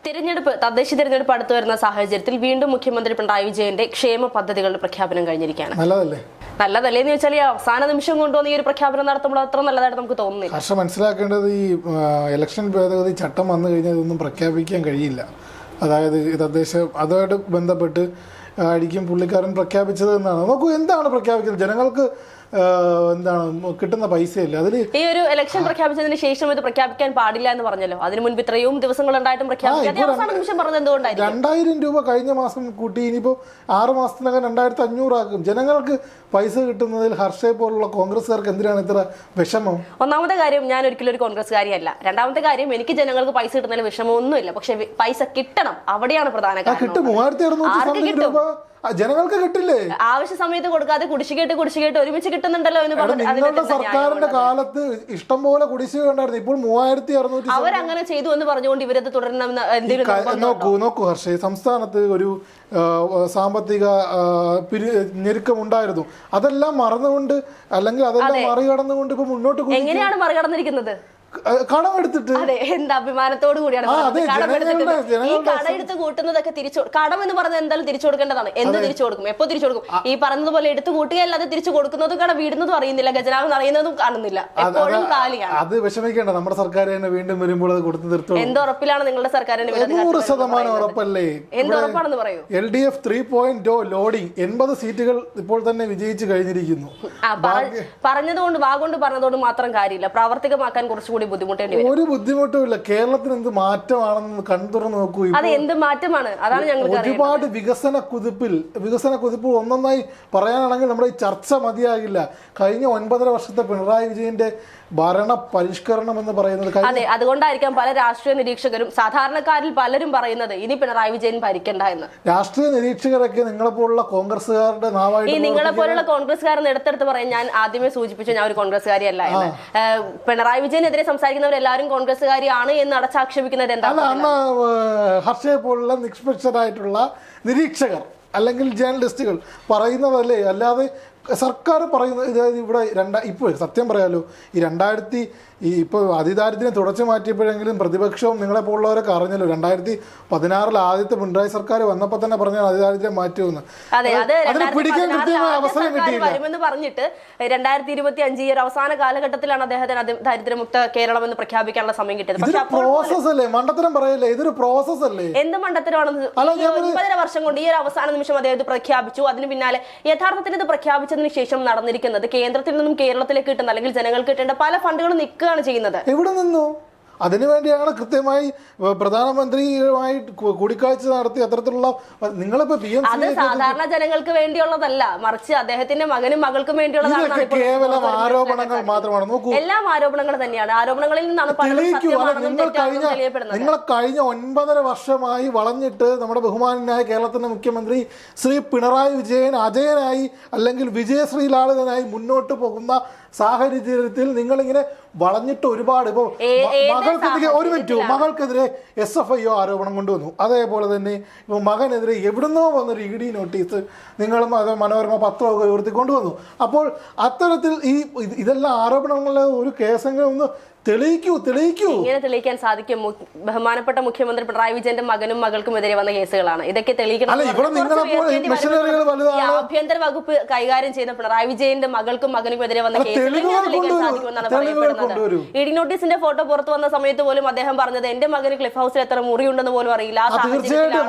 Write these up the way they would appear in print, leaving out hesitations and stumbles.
തദ്ദേശ തിരഞ്ഞെടുപ്പ് അടുത്തു വരുന്ന സാഹചര്യത്തിൽ വീണ്ടും മുഖ്യമന്ത്രി പിണറായി വിജയന്റെ ക്ഷേമ പദ്ധതികളുടെ പ്രഖ്യാപനം കഴിഞ്ഞിരിക്കുകയാണ്. നല്ലതല്ലേ എന്ന് വെച്ചാൽ ഈ അവസാന നിമിഷം കൊണ്ടുവന്ന് ഈ ഒരു പ്രഖ്യാപനം നടത്തുമ്പോൾ അത്ര നല്ലതായിട്ട് നമുക്ക് തോന്നുന്നില്ല. പക്ഷെ മനസ്സിലാക്കേണ്ടത് ഈ ഇലക്ഷൻ ഭേദഗതി ചട്ടം വന്നു കഴിഞ്ഞാൽ ഇതൊന്നും പ്രഖ്യാപിക്കാൻ കഴിയില്ല. അതായത് അതുമായിട്ട് ബന്ധപ്പെട്ട് ആയിരിക്കും പുള്ളിക്കാരൻ പ്രഖ്യാപിച്ചത് എന്നാണ്. നോക്കൂ, എന്താണ് പ്രഖ്യാപിക്കുന്നത്? ജനങ്ങൾക്ക് എന്താണ് കിട്ടുന്ന പൈസയല്ല. അതിൽ ഈ ഒരു ഇലക്ഷൻ പ്രഖ്യാപിച്ചതിന് ശേഷം ഇത് പ്രഖ്യാപിക്കാൻ പാടില്ല എന്ന് പറഞ്ഞല്ലോ. അതിന് മുൻപ് ഇത്രയും ദിവസങ്ങൾ ഉണ്ടായിട്ടും പ്രഖ്യാപിക്കാതെ അവസാന നിമിഷം പറഞ്ഞത് എന്തുകൊണ്ടായിരിക്കും? 2000 രൂപ കഴിഞ്ഞ മാസം കൂട്ടി ഇനിയിപ്പോ 6 മാസത്തിനകം 2500 ആക്കും. ജനങ്ങൾക്ക് പൈസ കിട്ടുന്നതിൽ ഹർഷയെ പോലുള്ള കോൺഗ്രസ്സുകാർക്ക് എന്തിനാണ് ഇത്ര വിഷമം? ഒന്നാമത്തെ കാര്യം, ഞാൻ ഒരിക്കലും ഒരു കോൺഗ്രസ്സുകാരിയല്ല. രണ്ടാമത്തെ കാര്യം, എനിക്ക് ജനങ്ങൾക്ക് പൈസ കിട്ടുന്നതിൽ വിഷമമൊന്നുമില്ല. പക്ഷെ പൈസ കിട്ടണം, അവിടെയാണ് പ്രധാന കാര്യം. കിട്ടും. 3600 രൂപ ജനങ്ങൾക്ക് കിട്ടില്ലേ? ആവശ്യ സമയത്ത് കൊടുക്കാതെ കുടിശ്ശികയിട്ട് ഒരുമിച്ച് കിട്ടുന്നുണ്ടല്ലോ എന്ന് നിങ്ങളുടെ സർക്കാരിന്റെ കാലത്ത് ഇഷ്ടം പോലെ കുടിശ്ശിക ഉണ്ടായിരുന്നു. ഇപ്പോൾ 3600. അവരങ്ങനെ ചെയ്തു എന്ന് പറഞ്ഞുകൊണ്ട് ഇവരത് തുടരണം. നോക്കൂ ഹർഷേ, സംസ്ഥാനത്ത് ഒരു സാമ്പത്തിക ഞെരുക്കമുണ്ടായിരുന്നു. അതെല്ലാം മറന്നുകൊണ്ട്, അല്ലെങ്കിൽ അതെല്ലാം മറികടന്നുകൊണ്ട് ഇപ്പൊ മുന്നോട്ട് എങ്ങനെയാണ് മറികടന്നിരിക്കുന്നത്? കടമെടുത്തിട്ട്. എന്ത് അഭിമാനത്തോടു കൂടിയാണ് ഈ കടമെടുത്ത് കൂട്ടുന്നതൊക്കെ കടം എന്ന് പറഞ്ഞാൽ എന്തായാലും തിരിച്ചു കൊടുക്കേണ്ടതാണ്. എന്ത് തിരിച്ചു കൊടുക്കും? എപ്പോ തിരിച്ചു കൊടുക്കും? ഈ പറഞ്ഞതുപോലെ എടുത്തു കൂട്ടുകയല്ലാതെ തിരിച്ചു കൊടുക്കുന്നതും കട വീടുന്നതും അറിയുന്നില്ല, ഖജനാവ് അറിയുന്നതും കാണുന്നില്ല. എപ്പോഴും കാലിയാണ്. അത് വിഷമിക്കേണ്ട, നമ്മുടെ സർക്കാർ തന്നെ വീണ്ടും വരുമ്പോൾ അത് കൊടുത്തു തീർത്തു. എന്ത് ഉറപ്പിലാണ് നിങ്ങളുടെ സർക്കാരിന്? 100% ഉറപ്പല്ലേ? എന്ത് ഉറപ്പാണെന്ന് പറയൂ. LDF 3.0 ലോഡിംഗ് 80 സീറ്റുകൾ ഇപ്പോൾ തന്നെ വിജയിച്ചു കഴിഞ്ഞിരിക്കുന്നു. പറഞ്ഞതുകൊണ്ട് വാഗോണ്ട് പറഞ്ഞതുകൊണ്ട് മാത്രം കാര്യമില്ല, പ്രാവർത്തികമാക്കാൻ കുറച്ചുകൂടി ബുദ്ധിമുട്ടേണ്ടി വരും. ഒരു ബുദ്ധിമുട്ടും ഇല്ല. കേരളത്തിന് എന്ത് മാറ്റമാണെന്ന് കണ്ടുതുറന്ന് നോക്കൂ. അത് എന്ത് മാറ്റമാണ്? അതാണ് ഞങ്ങൾ ഒരുപാട് വികസന കുതിപ്പ് ഒന്നൊന്നായി പറയാനാണെങ്കിൽ നമ്മുടെ ഈ ചർച്ച മതിയാകില്ല. കഴിഞ്ഞ 9.5 വർഷത്തെ പിണറായി വിജയന്റെ ഭരണ പരിഷ്കരണം എന്ന് പറയുന്നത്. അതെ, അതുകൊണ്ടായിരിക്കാം പല രാഷ്ട്രീയ നിരീക്ഷകരും സാധാരണക്കാരിൽ പലരും പറയുന്നത് ഇനി പിണറായി വിജയൻ ഭരിക്കണ്ട എന്ന്. രാഷ്ട്രീയ നിരീക്ഷകരൊക്കെ നിങ്ങളെപ്പോലുള്ള കോൺഗ്രസ്സുകാരുടെ നാവായിട്ട്, ഈ നിങ്ങളെപ്പോലുള്ള കോൺഗ്രസ്സുകാരെന്ന് എടുത്തെടുത്ത് പറയാൻ ഞാൻ ആദ്യമേ സൂചിപ്പിച്ചു ഞാൻ ഒരു കോൺഗ്രസ്സുകാരിയല്ല എന്ന്. പിണറായി വിജയനെതിരെ സംസാരിക്കുന്നവരെല്ലാവരും കോൺഗ്രസ്സുകാരിയാണ് എന്ന് അടച്ചാക്ഷേപിക്കുന്നത് എന്താണ്? അന്ന് ഹർഷയെ പോലുള്ള നിഷ്പക്ഷരായിട്ടുള്ള നിരീക്ഷകർ അല്ലെങ്കിൽ ജേർണലിസ്റ്റുകൾ പറയുന്നതല്ലേ, അല്ലാതെ സർക്കാർ പറയുന്നത്. ഇതായത് ഇവിടെ ഇപ്പോൾ സത്യം പറയാലോ, ഇപ്പോൾ അതിദാരിദ്ര്യം തുടച്ചു മാറ്റിയപ്പോഴെങ്കിലും പ്രതിപക്ഷവും നിങ്ങളെപ്പോലുള്ളവരൊക്കെ അറിഞ്ഞല്ലോ. 2016 ആദ്യത്തെ പിണറായി സർക്കാർ വന്നപ്പോൾ തന്നെ പറഞ്ഞാൽ അതിദാരിദ്ര്യം മാറ്റുമെന്ന്. അതിന് പിടിക്കാൻ കൃത്യമായ അവസരം കിട്ടിയില്ല എന്ന് പറഞ്ഞിട്ട് 2025 ഈ ഒരു അവസാന കാലഘട്ടത്തിലാണ് അദ്ദേഹത്തിന് ദാരിദ്ര്യമുക്ത കേരളം എന്ന് പ്രഖ്യാപിക്കാനുള്ള സമയം കിട്ടിയത്. പക്ഷേ പ്രോസസ് അല്ലേ, മണ്ടത്തരം പറയല്ലേ, ഇതൊരു പ്രോസസ് അല്ലേ? എന്ത് മണ്ടത്തരമാണെന്ന്? 9.5 വർഷം കൊണ്ട് ഈ ഒരു അവസാന നിമിഷം അദ്ദേഹം ഇത് പ്രഖ്യാപിച്ചു. അതിന് പിന്നാലെ യഥാർത്ഥത്തിൽ ഇത് പ്രഖ്യാപിച്ചതിന് ശേഷം നടന്നിരിക്കുന്നത് കേന്ദ്രത്തിൽ നിന്നും കേരളത്തിലേക്ക് കിട്ടുന്ന അല്ലെങ്കിൽ ജനങ്ങൾക്ക് കിട്ടേണ്ട പല ഫണ്ടുകളും നിൽക്കുകയാണ് ചെയ്യുന്നത്. എവിടെ നിന്നു? അതിനുവേണ്ടിയാണ് കൃത്യമായി പ്രധാനമന്ത്രിയുമായി കൂടിക്കാഴ്ച നടത്തി അത്തരത്തിലുള്ള. നിങ്ങളിപ്പോ അത് സാധാരണ ജനങ്ങൾക്ക് വേണ്ടിയുള്ളതല്ല, മറിച്ച് അദ്ദേഹത്തിന്റെ മകനും മകൾക്കും വേണ്ടിയുള്ളതാണ്. കേവലം ആരോപണങ്ങൾ മാത്രമാണ്. നോക്കൂ, എല്ലാം ആരോപണങ്ങൾ തന്നെയാണ്. ആരോപണങ്ങളിൽ നിന്നാണ് നിങ്ങൾ കഴിഞ്ഞ 9.5 വർഷമായി വളഞ്ഞിട്ട് നമ്മുടെ ബഹുമാനായ കേരളത്തിന്റെ മുഖ്യമന്ത്രി ശ്രീ പിണറായി വിജയൻ അജയനായി അല്ലെങ്കിൽ വിജയശ്രീലാളിതനായി മുന്നോട്ട് പോകുന്ന സാഹചര്യത്തിൽ നിങ്ങളിങ്ങനെ വളഞ്ഞിട്ട് ഒരുപാട് ഇപ്പൊ മകൾക്കെതിരെ SFIO ആരോപണം കൊണ്ടുവന്നു. അതേപോലെ തന്നെ ഇപ്പൊ മകനെതിരെ എവിടുന്നോ വന്നൊരു ED നോട്ടീസ് നിങ്ങളും അത് മനോരമ പത്രമൊക്കെ ഉയർത്തിക്കൊണ്ടുവന്നു. അപ്പോൾ അത്തരത്തിൽ ഇതെല്ലാം ആരോപണങ്ങളുടെ ഒരു കേസെങ്കിലും ഒന്ന് തെളിയിക്കൂ. ഇങ്ങനെ തെളിയിക്കാൻ സാധിക്കും? ബഹുമാനപ്പെട്ട മുഖ്യമന്ത്രി പിണറായി വിജയന്റെ മകനും മകൾക്കും എതിരെ വന്ന കേസുകളാണ് ഇതൊക്കെ തെളിയിക്കണം. ആഭ്യന്തര വകുപ്പ് കൈകാര്യം ചെയ്യുന്ന പിണറായി വിജയന്റെ മകൾക്കും മകനും എതിരെ വന്ന കേസുകൾ തെളിയിക്കാൻ സാധിക്കുമെന്നാണ് പറയപ്പെടുന്നത്. ED നോട്ടീസിന്റെ ഫോട്ടോ പുറത്തു വന്ന സമയത്ത് പോലും അദ്ദേഹം പറഞ്ഞത് എന്റെ മകന് ക്ലിഫ് ഹൗസിൽ എത്ര മുറിയുണ്ടെന്ന് പോലും അറിയില്ല.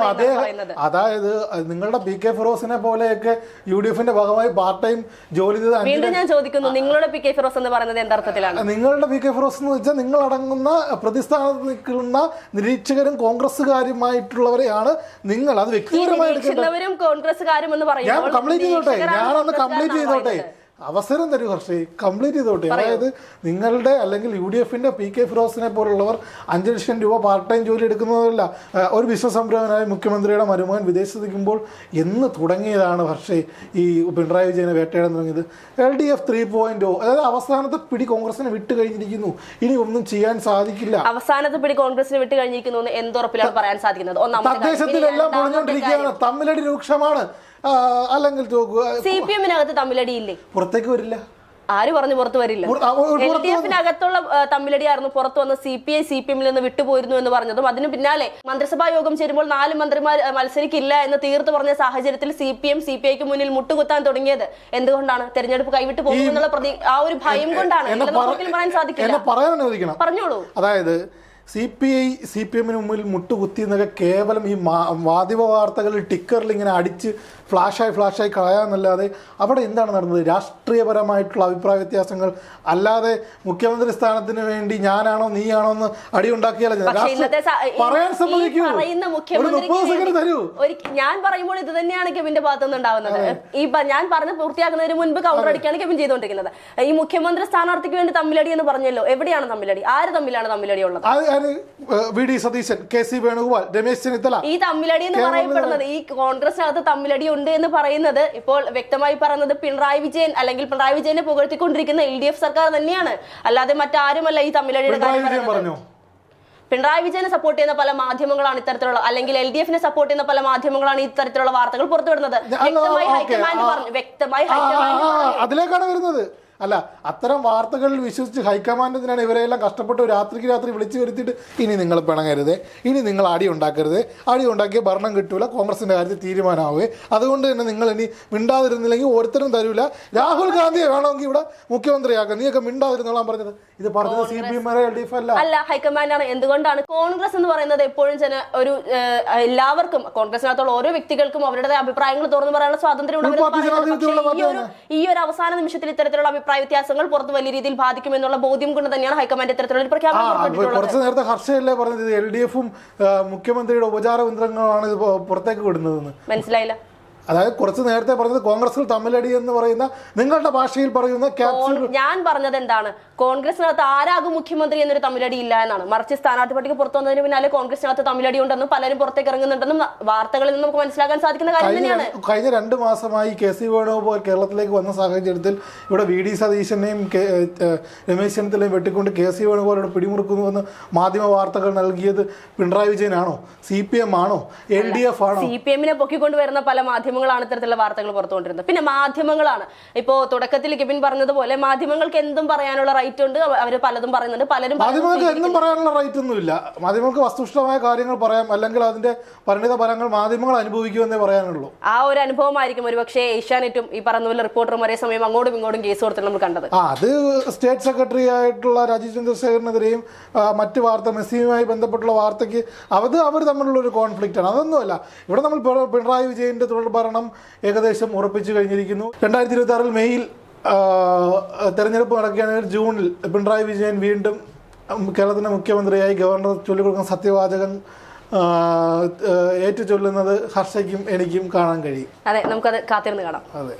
അതായത് നിങ്ങളുടെ PK ഫിറോസിനെ പോലെയൊക്കെ UDFന്റെ ഭാഗമായി പാർട്ട് ടൈം ജോലി ചെയ്ത്. വീണ്ടും ഞാൻ ചോദിക്കുന്നു, നിങ്ങളുടെ PK ഫിറോസ് എന്ന് പറയുന്നത് എന്തർത്ഥത്തിലാണ്? നിങ്ങളുടെ PK ഫിറോസ് എന്ന് വെച്ചാൽ നിങ്ങൾ അടങ്ങുന്ന പ്രതിസ്ഥാനത്ത് നിൽക്കുന്ന നിരീക്ഷകരും കോൺഗ്രസ്സുകാരുമായിട്ടുള്ളവരെയാണ് നിങ്ങൾ. അത് വ്യക്തിപരമായി കോൺഗ്രസ്സുകാരും എന്ന് പറയും. ഞാനൊന്ന് കംപ്ലീറ്റ് ചെയ്തോട്ടെ, അവസരം തരൂ ഹർഷേ, കംപ്ലീറ്റ് ചെയ്തോട്ടെ. അതായത് നിങ്ങളുടെ അല്ലെങ്കിൽ UDFന്റെ PK ഫിറോസിനെ പോലുള്ളവർ 5 ലക്ഷം രൂപ പാർട്ട് ടൈം ജോലി എടുക്കുന്നതല്ല. ഒരു ബിസിനസ് സംരംഭകനായ മുഖ്യമന്ത്രിയുടെ മരുമകൻ വിദേശത്ത് നിൽക്കുമ്പോൾ എന്ന് തുടങ്ങിയതാണ് ഹർഷേ ഈ പിണറായി വിജയനെ വേട്ടയാടാൻ തുടങ്ങിയത്. LDF 3.0 അതായത് അവസാനത്തെ പിടി കോൺഗ്രസിനെ വിട്ട് കഴിഞ്ഞിരിക്കുന്നു. ഇനി ഒന്നും ചെയ്യാൻ സാധിക്കില്ല. അവസാനത്തെ പിടി കോൺഗ്രസിനെ വിട്ട് കഴിഞ്ഞിരിക്കുന്നു എന്ന് എന്തുറപ്പിലാണ് പറയാൻ സാധിക്കുന്നത്? തദ്ദേശത്തിലെല്ലാം പൊളിഞ്ഞുകൊണ്ടിരിക്കുകയാണ്. തമ്മിലടി രൂക്ഷമാണ്. അല്ലെങ്കിൽ CPM-നകത്ത് തമ്മിലടി ഇല്ലേ? പുറത്തേക്ക് വരില്ല. ആര് പറഞ്ഞു പുറത്തു വരില്ല? LDF-നകത്തുള്ള തമ്മിലടിയായിരുന്നു പുറത്തു വന്ന് CPI CPM-ൽ നിന്ന് വിട്ടുപോയിരുന്നു എന്ന് പറഞ്ഞതും അതിന് പിന്നാലെ മന്ത്രിസഭാ യോഗം ചേരുമ്പോൾ 4 മന്ത്രിമാർ മത്സരിക്കില്ല എന്ന് തീർത്തു പറഞ്ഞ സാഹചര്യത്തിൽ CPM CPIക്ക് മുന്നിൽ മുട്ടുകുത്താൻ തുടങ്ങിയത് എന്തുകൊണ്ടാണ്? തെരഞ്ഞെടുപ്പ് കൈവിട്ടു പോകുമെന്നുള്ള ആ ഒരു ഭയം കൊണ്ടാണ്. പറയാൻ സാധിക്കില്ല. പറഞ്ഞോളൂ. അതായത് CPI CPM-ന് മുമ്പിൽ മുട്ടുകുത്തി എന്നൊക്കെ കേവലം ഈ മാധ്യമ വാർത്തകളിൽ ടിക്കറിൽ ഇങ്ങനെ അടിച്ച് ഫ്ലാഷായി കളയാന്നല്ലാതെ അവിടെ എന്താണ് നടന്നത്? രാഷ്ട്രീയപരമായിട്ടുള്ള അഭിപ്രായ വ്യത്യാസങ്ങൾ അല്ലാതെ മുഖ്യമന്ത്രി സ്ഥാനത്തിന് വേണ്ടി ഞാനാണോ നീയാണോ എന്ന് അടിയുണ്ടാക്കിയാലും പറയാൻ സമ്മതിക്കൂ. തരൂ. ഞാൻ പറയുമ്പോൾ ഇത് തന്നെയാണ് കെവിന്റെ ഭാഗത്തുനിന്ന് ഉണ്ടാവുന്നത്. ഈ ഞാൻ പറഞ്ഞ് പൂർത്തിയാക്കുന്നതിന് മുൻപ് കൗണ്ടർ അടിക്കാണ് കെവിൻ ചെയ്തുകൊണ്ടിരിക്കുന്നത്. ഈ മുഖ്യമന്ത്രി സ്ഥാനാർത്ഥിക്ക് വേണ്ടി തമ്മിലടി എന്ന് പറഞ്ഞല്ലോ, എവിടെയാണ് തമ്മിലടി? ആര് തമ്മിലാണ് തമ്മിലടി ഉള്ളത്? VD Satheesan, KC Venugopal, Ramesh Chennithala. ഈ തമ്മിലടി എന്ന് പറയപ്പെടുന്നത്, ഈ കോൺഗ്രസിനകത്ത് തമ്മിലടി ഉണ്ട് എന്ന് പറയുന്നത് ഇപ്പോൾ വ്യക്തമായി പറയുന്നത് പിണറായി വിജയൻ അല്ലെങ്കിൽ പിണറായി വിജയനെ പുകഴ്ത്തിക്കൊണ്ടിരിക്കുന്ന LDF സർക്കാർ തന്നെയാണ്, അല്ലാതെ മറ്റാരുമല്ല ഈ തമ്മിലടിയുടെ കാര്യം. പിണറായി വിജയനെ സപ്പോർട്ട് ചെയ്യുന്ന പല മാധ്യമങ്ങളാണ് ഇത്തരത്തിലുള്ള, അല്ലെങ്കിൽ LDF-നെ സപ്പോർട്ട് ചെയ്യുന്ന പല മാധ്യമങ്ങളാണ് ഇത്തരത്തിലുള്ള വാർത്തകൾ പുറത്തുവിടുന്നത്. വ്യക്തമായി ഹൈക്കമാൻഡ് അതിലേക്കാണ് വരുന്നത്. അല്ല, അത്തരം വാർത്തകളിൽ വിശ്വസിച്ച് ഹൈക്കമാൻഡിനാണ് ഇവരെല്ലാം കഷ്ടപ്പെട്ട് രാത്രിക്ക് രാത്രി വിളിച്ചു വരുത്തിയിട്ട് ഇനി നിങ്ങൾ പിണങ്ങരുത്, ഇനി നിങ്ങൾ അടി ഉണ്ടാക്കിയ ഭരണം കിട്ടൂല, കോൺഗ്രസിന്റെ കാര്യത്തിൽ തീരുമാനമാവേ, അതുകൊണ്ട് തന്നെ നിങ്ങൾ ഇനി മിണ്ടാതിരുന്നില്ലെങ്കിൽ ഓരോരുത്തരും തരൂല, രാഹുൽ ഗാന്ധിയെ വേണമെങ്കിൽ ഇവിടെ മുഖ്യമന്ത്രിയാക്കാം, നീയൊക്കെ മിണ്ടാതിരുന്നോളാൻ പറഞ്ഞത്. ഇത് പറഞ്ഞത് CPM LDF അല്ല, ഹൈക്കമാൻഡാണ്. എന്തുകൊണ്ടാണ്? കോൺഗ്രസ് എന്ന് പറയുന്നത് എപ്പോഴും ഒരു എല്ലാവർക്കും, കോൺഗ്രസിനകത്തുള്ള ഓരോ വ്യക്തികൾക്കും അവരുടെ അഭിപ്രായങ്ങൾ തുറന്നു പറയാനുള്ള സ്വാതന്ത്ര്യം. ഈ ഒരു അവസാന നിമിഷത്തിൽ ഇത്തരത്തിലുള്ള അഭിപ്രായ വ്യത്യാസങ്ങൾ പുറത്ത് വലിയ രീതിയിൽ ബാധിക്കുമെന്നുള്ള ബോധ്യം കൊണ്ട് തന്നെയാണ് ഹൈക്കമാൻഡ് ഇത്തരത്തിലുള്ള ഒരു പ്രഖ്യാപനം. കുറച്ച് നേരത്തെ ഹർഷയല്ലേ പറഞ്ഞത് LDF-ഉം മുഖ്യമന്ത്രിയുടെ ഉപചാരതന്ത്രങ്ങളാണ് ഇത് പുറത്തേക്ക് വിടുന്നതെന്ന്? മനസ്സിലായില്ല. അതായത് കുറച്ച് നേരത്തെ പറഞ്ഞത് കോൺഗ്രസിൽ തമ്മിലടി എന്ന് പറയുന്ന നിങ്ങളുടെ ഭാഷയിൽ പറയുന്ന ഞാൻ പറഞ്ഞത് എന്താണ്? കോൺഗ്രസിനകത്ത് ആരാകും മുഖ്യമന്ത്രി എന്നൊരു തമ്മിലടി ഇല്ല എന്നാണ്. മറിച്ച് സ്ഥാനാർത്ഥി പട്ടിക പുറത്തു വന്നതിന് പിന്നാലെ കോൺഗ്രസിനകത്ത് തമ്മിലടി ഉണ്ടെന്നും പലരും പുറത്തേക്ക് ഇറങ്ങുന്നുണ്ടെന്നും വാർത്തകളിൽ നിന്ന് നമുക്ക് മനസ്സിലാക്കാൻ സാധിക്കുന്ന കാര്യം തന്നെയാണ്. കഴിഞ്ഞ 2 മാസമായി KC വേണുഗോപാൽ കേരളത്തിലേക്ക് വന്ന സാഹചര്യത്തിൽ ഇവിടെ VD സതീശനെയും രമേശ് ചെന്നിത്തലയും വെട്ടിക്കൊണ്ട് KC വേണുഗോപാലോട് പിടിമുറുക്കുന്നുവെന്ന് മാധ്യമ വാർത്തകൾ നൽകിയത് പിണറായി വിജയനാണോ, CPM ആണോ, LDF ആണോ? CPM-നെ പൊക്കിക്കൊണ്ടുവരുന്ന പല മാധ്യമങ്ങളാണ് ഇത്തരത്തിലുള്ള വാർത്തകൾ പുറത്തുകൊണ്ടിരുന്നത്. പിന്നെ മാധ്യമങ്ങളാണ്. ഇപ്പോ തുടക്കത്തിൽ കെവിൻ പറഞ്ഞതുപോലെ മാധ്യമങ്ങൾക്ക് എന്തും പറയാനുള്ള റൈറ്റ് ഉണ്ട്. അവർ പലതും പറയുന്നുണ്ട്. മാധ്യമങ്ങൾക്ക് എന്തും പറയാനുള്ള റൈറ്റ് ഒന്നുമില്ല. മാധ്യമങ്ങൾക്ക് വസ്തുനിഷ്ഠമായ കാര്യങ്ങൾ പറയാം, അല്ലെങ്കിൽ അതിന്റെ പരിണിത ഫലങ്ങൾ മാധ്യമങ്ങൾ അനുഭവിക്കുമെന്നേ പറയാനുള്ളൂ. ആ ഒരു അനുഭവമായിരിക്കും ഒരുപക്ഷെ ഏഷ്യാനെറ്റും ഈ പറഞ്ഞ പോലെ റിപ്പോർട്ടറും ഒരേ സമയം അങ്ങോട്ടും ഇങ്ങോട്ടും കേസ് കൊടുത്തിട്ട് നമ്മൾ കണ്ടത്. അത് സ്റ്റേറ്റ് സെക്രട്ടറി ആയിട്ടുള്ള രാജീവ് ചന്ദ്രശേഖരനെതിരെയും മറ്റു വാർത്ത മെസ്സിയുമായി ബന്ധപ്പെട്ടുള്ള വാർത്തയ്ക്ക് അവർ തമ്മിലുള്ള ഒരു കോൺഫ്ലിക്റ്റ് ആണ്. അതൊന്നുമല്ല. ഇവിടെ നമ്മൾ പിണറായി വിജയന്റെ തുടർ ഭരണം ഏകദേശം ഉറപ്പിച്ചു കഴിഞ്ഞിരിക്കുന്നു. 2026 മെയ്യിൽ തെരഞ്ഞെടുപ്പ് നടക്കുകയാണെങ്കിൽ ജൂണിൽ പിണറായി വിജയൻ വീണ്ടും കേരളത്തിന്റെ മുഖ്യമന്ത്രിയായി ഗവർണർ ചൊല്ലിക്കൊടുക്കുന്ന സത്യവാചകം ഏറ്റു ചൊല്ലുന്നത് ഹർഷയ്ക്കും എനിക്കും കാണാൻ കഴിയും. അതെ, നമുക്കത് കാത്തിരുന്ന് കാണാം. അതെ.